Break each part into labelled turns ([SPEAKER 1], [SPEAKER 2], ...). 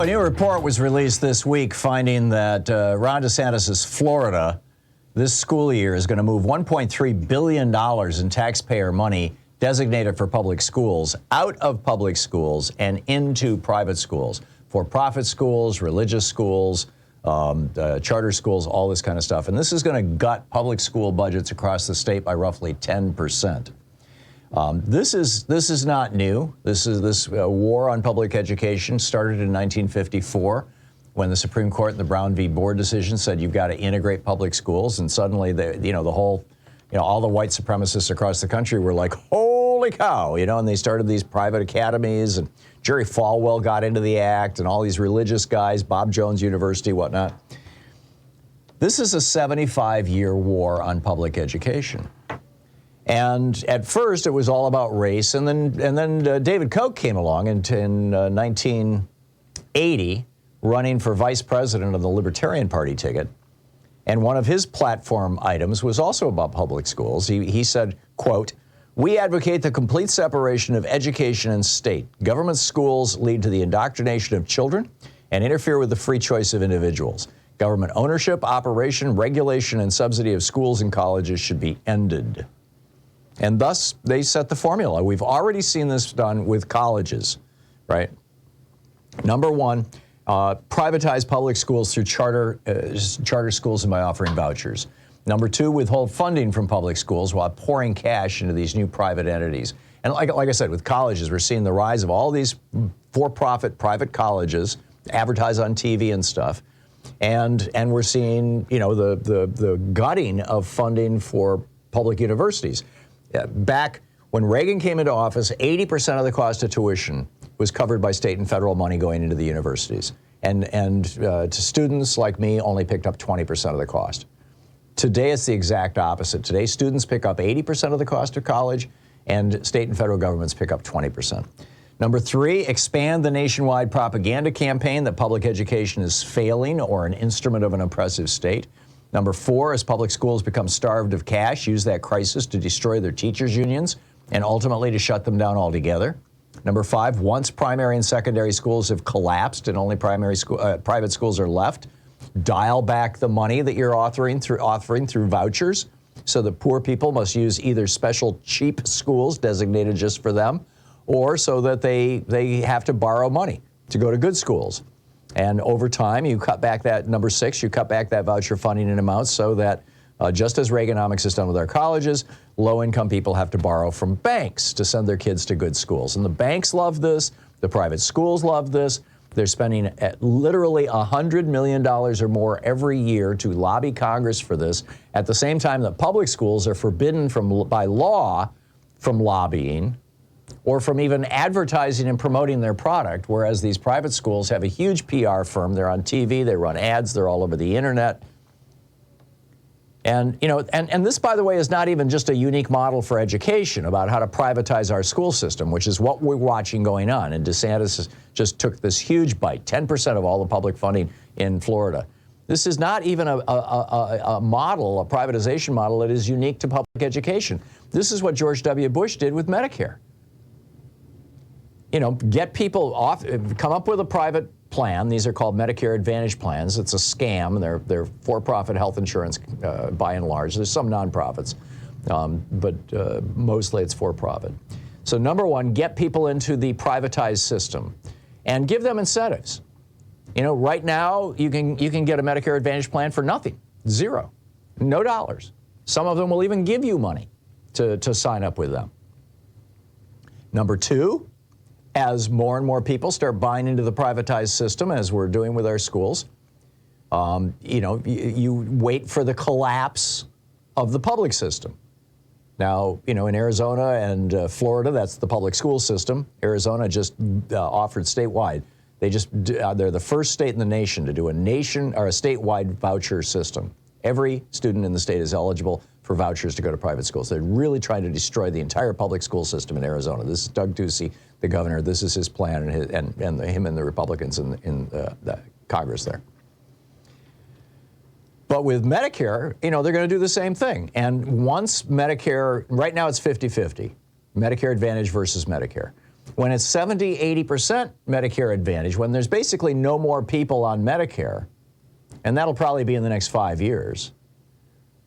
[SPEAKER 1] A new report was released this week finding that Ron DeSantis' Florida this school year is going to move $1.3 billion in taxpayer money designated for public schools out of public schools and into private schools, for-profit schools, religious schools, charter schools, all this kind of stuff. And this is going to gut public school budgets across the state by roughly 10%. This is not new. This war on public education started in 1954 when the Supreme Court in the Brown v. Board decision said you've got to integrate public schools, and suddenly all the white supremacists across the country were like, holy cow, and they started these private academies, and Jerry Falwell got into the act, and all these religious guys, Bob Jones University, whatnot. This is a 75-year war on public education. And at first, it was all about race, and then David Koch came along in 1980, running for vice president of the Libertarian Party ticket. And one of his platform items was also about public schools. He said, quote, "We advocate the complete separation of education and state. Government schools lead to the indoctrination of children and interfere with the free choice of individuals. Government ownership, operation, regulation, and subsidy of schools and colleges should be ended." And thus, they set the formula. We've already seen this done with colleges, right? Number one, privatize public schools through charter schools and by offering vouchers. Number two, withhold funding from public schools while pouring cash into these new private entities. And like I said, with colleges, we're seeing the rise of all these for-profit private colleges, advertise on TV and stuff. And we're seeing, the gutting of funding for public universities. Back when Reagan came into office, 80% of the cost of tuition was covered by state and federal money going into the universities. And to students like me, only picked up 20% of the cost. Today, it's the exact opposite. Today, students pick up 80% of the cost of college, and state and federal governments pick up 20%. Number three, expand the nationwide propaganda campaign that public education is failing or an instrument of an oppressive state. Number four, as public schools become starved of cash, use that crisis to destroy their teachers' unions and ultimately to shut them down altogether. Number five, once primary and secondary schools have collapsed and only private schools are left, dial back the money that you're offering through vouchers so that poor people must use either special cheap schools designated just for them, or so that they have to borrow money to go to good schools. And over time, you cut back that, number six, you cut back that voucher funding in amounts so that just as Reaganomics has done with our colleges, low-income people have to borrow from banks to send their kids to good schools. And the banks love this. The private schools love this. They're spending literally $100 million or more every year to lobby Congress for this, at the same time that public schools are forbidden by law from lobbying or from even advertising and promoting their product, whereas these private schools have a huge PR firm. They're on TV, they run ads, they're all over the internet. And, and this, by the way, is not even just a unique model for education about how to privatize our school system, which is what we're watching going on. And DeSantis just took this huge bite, 10% of all the public funding in Florida. This is not even a model, a privatization model that is unique to public education. This is what George W. Bush did with Medicare. Get people off, come up with a private plan. These are called Medicare Advantage plans. It's a scam. They're for-profit health insurance by and large. There's some nonprofits, but mostly it's for-profit. So number one, get people into the privatized system and give them incentives. Right now you can get a Medicare Advantage plan for nothing, zero, no dollars. Some of them will even give you money to sign up with them. Number two, as more and more people start buying into the privatized system, as we're doing with our schools, you wait for the collapse of the public system. Now, in Arizona and Florida, that's the public school system. Arizona just offered statewide. They're the first state in the nation to do a statewide voucher system. Every student in the state is eligible for vouchers to go to private schools. They're really trying to destroy the entire public school system in Arizona. This is Doug Ducey, the governor. This is his plan, and him and the Republicans in the Congress there. But with Medicare, they're going to do the same thing. And once Medicare, right now it's 50-50, Medicare Advantage versus Medicare. When it's 70, 80% Medicare Advantage, when there's basically no more people on Medicare, and that'll probably be in the next 5 years,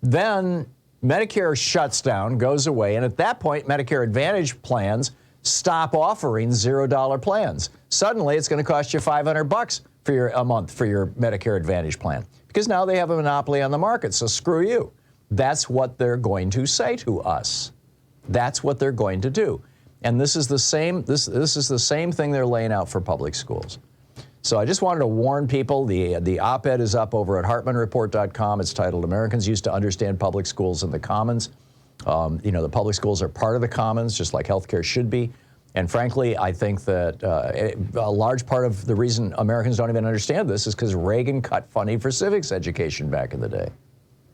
[SPEAKER 1] then Medicare shuts down, goes away, and at that point, Medicare Advantage plans stop offering $0 plans. Suddenly, it's going to cost you $500 a month for your Medicare Advantage plan, because now they have a monopoly on the market, so screw you. That's what they're going to say to us. That's what they're going to do. And this is the same, this is the same thing they're laying out for public schools. So I just wanted to warn people. The op-ed is up over at HartmannReport.com. It's titled "Americans Used to Understand Public Schools and the Commons." The public schools are part of the commons, just like healthcare should be. And frankly, I think that a large part of the reason Americans don't even understand this is because Reagan cut funding for civics education back in the day.